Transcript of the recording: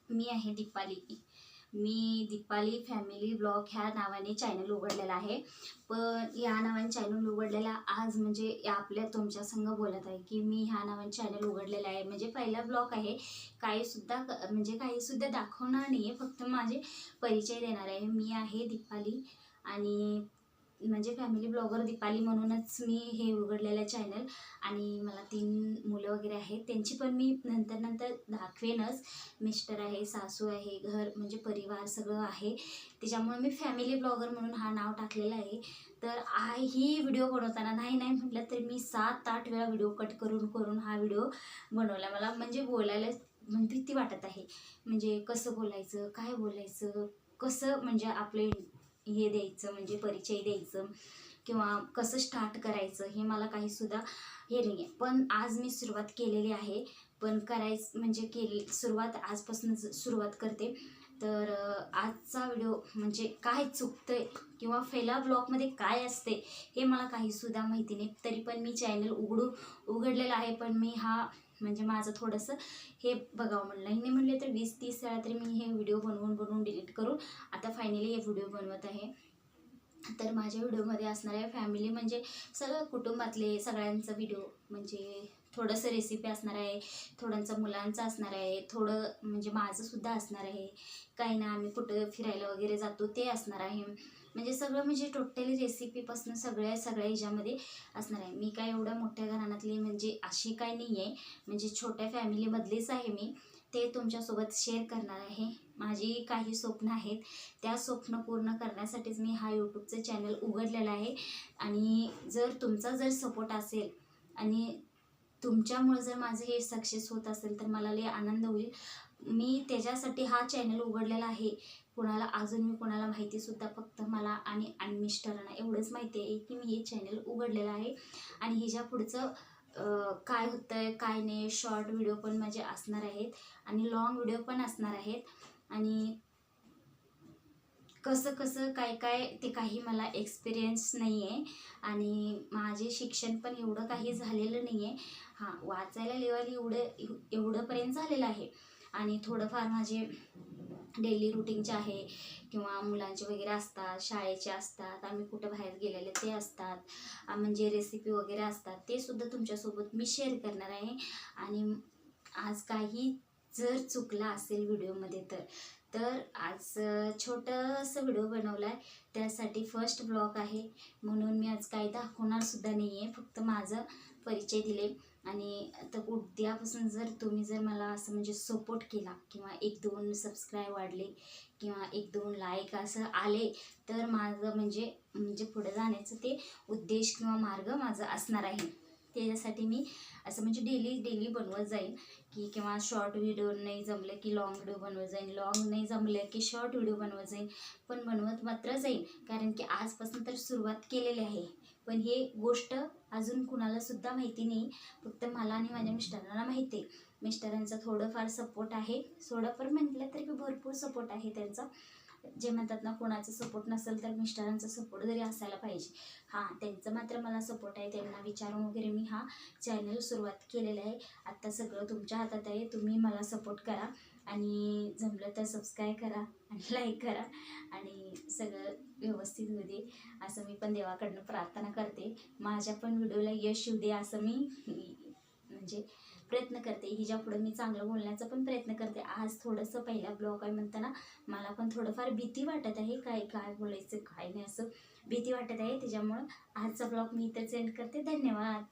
मी आहे दीपाली. मी Deepali family blog ह्या नावाने चॅनल उघडलेला आहे. पण या नावाने चॅनल उघडलेला आज म्हणजे आपल्या तुमच्या संग बोलत आहे की मी ह्या नावाने चॅनल उघडलेला आहे. म्हणजे पहिला ब्लॉग आहे. काहीसुद्धा दाखवणार नाही आहे, फक्त माझे परिचय देणार आहे. मी आहे दीपाली आणि म्हणजे फॅमिली ब्लॉगर दीपाली म्हणूनच मी हे उघडलेलं चॅनल. आणि मला 3 मुलं वगैरे आहेत, त्यांची पण मी नंतर दाखवेनच. मिस्टर आहे, सासू आहे, घर म्हणजे परिवार सगळं आहे. त्याच्यामुळे मी फॅमिली ब्लॉगर म्हणून हा नाव टाकलेलं आहे. तर ही व्हिडिओ बनवताना नाही म्हटलं तर मी 7-8 वेळा व्हिडिओ कट करून हा व्हिडिओ बनवला. मला म्हणजे बोलायला भीती वाटत आहे. म्हणजे कसं बोलायचं, काय बोलायचं, कसं म्हणजे आपले हे द्यायचं, म्हणजे परिचय द्यायचं किंवा कसं स्टार्ट करायचं हे मला काहीसुद्धा हे नाही आहे. पण आज मी सुरुवात केलेली आहे. पण सुरुवात आजपासूनच सुरुवात करते. तर आजचा व्हिडिओ म्हणजे काय चुकतंय किंवा पहिला ब्लॉगमध्ये काय असते हे मला काहीसुद्धा माहिती नाही. तरी पण मी चॅनल उघडलेला आहे. पण मी म्हणजे माझं थोडंसं हे बघावं म्हणलं. हिने म्हणले तर 20-30 वेळा तरी मी हे व्हिडिओ बनवून डिलीट करून आता फायनली हे व्हिडिओ बनवत आहे. तर माझ्या व्हिडिओमध्ये असणार आहे फॅमिली म्हणजे सगळं कुटुंबातले सगळ्यांचा व्हिडिओ. म्हणजे थोडंसं रेसिपी असणार आहे, थोडंसं मुलांचं असणार आहे, थोडं म्हणजे माझंसुद्धा असणार आहे. काही ना आम्ही कुठं फिरायला वगैरे जातो ते असणार आहे. म्हणजे सगळं म्हणजे टोटली रेसिपीपासून सगळ्या ह्याच्यामध्ये असणार आहे. मी काय एवढ्या मोठ्या घराण्यातली म्हणजे अशी काय नाही आहे, म्हणजे छोट्या फॅमिलीमधलीच आहे मी. ते तुमच्यासोबत शेअर करणार आहे. माझी काही स्वप्न आहेत, त्या स्वप्न पूर्ण करण्यासाठीच मी हा यूट्यूबचं चॅनल उघडलेला आहे. आणि जर तुमचा सपोर्ट असेल आणि तुमच्यामुळे जर माझं हे सक्सेस होत असेल तर मला लई आनंद होईल. मी त्याच्यासाठी हा चॅनल उघडलेला आहे. अजून मी कोणाला माहितीसुद्धा फक्त मला आणि मिस्टरांना एवढंच माहिती आहे की मी हे चॅनल उघडलेलं आहे. आणि ह्याच्या पुढचं काय होतंय काय नाही, शॉर्ट व्हिडिओ पण माझे असणार आहेत आणि लॉंग व्हिडिओ पण असणार आहेत. आणि कसं काय ते काही मला एक्सपिरियन्स नाही आहे. आणि माझे शिक्षण पण एवढं काही झालेलं नाही आहे. वाचायला लेवल एवढंपर्यंत झालेलं आहे. आणि थोडंफार माझे डेली रुटीनचे आहे किंवा मुलांचे वगैरे असतात, शाळेचे असतात, आम्ही कुठं बाहेर गेलेले ते असतात, म्हणजे रेसिपी वगैरे असतात, ते सुद्धा तुमच्यासोबत मी शेअर करणार आहे. आणि आज काही जर चुकला असेल व्हिडिओमध्ये तर आज छोटंसं व्हिडिओ बनवला आहे. त्यासाठी फर्स्ट ब्लॉग आहे म्हणून मी आज काही दाखवणारसुद्धा नाही आहे, फक्त माझं परिचय दिले. आणि आता उद्यापासून तुम्ही मला असं म्हणजे सपोर्ट केला किंवा 1-2 सबस्क्राईब वाढले किंवा 1-2 लाईक असं आले तर माझं म्हणजे पुढे जाण्याचं ते उद्देश किंवा मार्ग माझा असणार आहे. त्याच्यासाठी मी असं म्हणजे डेली बनवत जाईन की किंवा शॉर्ट व्हिडिओ नाही जमलं की लॉंग व्हिडिओ बनवत जाईन, लॉंग नाही जमलं की शॉर्ट व्हिडिओ बनवत जाईन. पण बनवत मात्र जाईन, कारण की आजपासून तर सुरुवात केलेली आहे. पण हे गोष्ट अजून कुणालासुद्धा माहिती नाही, फक्त मला आणि माझ्या मिस्टरांना माहिती आहे. मिस्टरांचा थोडंफार सपोर्ट आहे, थोडंफार म्हटलं तरी भरपूर सपोर्ट आहे त्यांचा. जे म्हणतात ना, कोणाचा सपोर्ट नसेल तर मिस्टरांचा सपोर्ट जरी असायला पाहिजे. त्यांचं मात्र मला सपोर्ट आहे. त्यांना विचारून वगैरे मी हा चॅनल सुरुवात केलेला आहे. आत्ता सगळं तुमच्या हातात आहे. तुम्ही मला सपोर्ट करा आणि जमलं तर सबस्क्राईब करा आणि लाईक करा आणि सगळं व्यवस्थित होऊ दे असं मी पण देवाकडनं प्रार्थना करते. माझ्या पण व्हिडिओला यश येऊ दे असं मी म्हणजे प्रयत्न करते. हिच्यापुढं मी चांगलं बोलण्याचा पण प्रयत्न करते. आज थोडंसं पहिला ब्लॉग आहे म्हणताना मला पण थोडंफार भीती वाटत आहे, काय बोलायचं काय नाही असं भीती वाटत आहे. त्याच्यामुळं आजचा ब्लॉग मी इथंच एंड करते. धन्यवाद.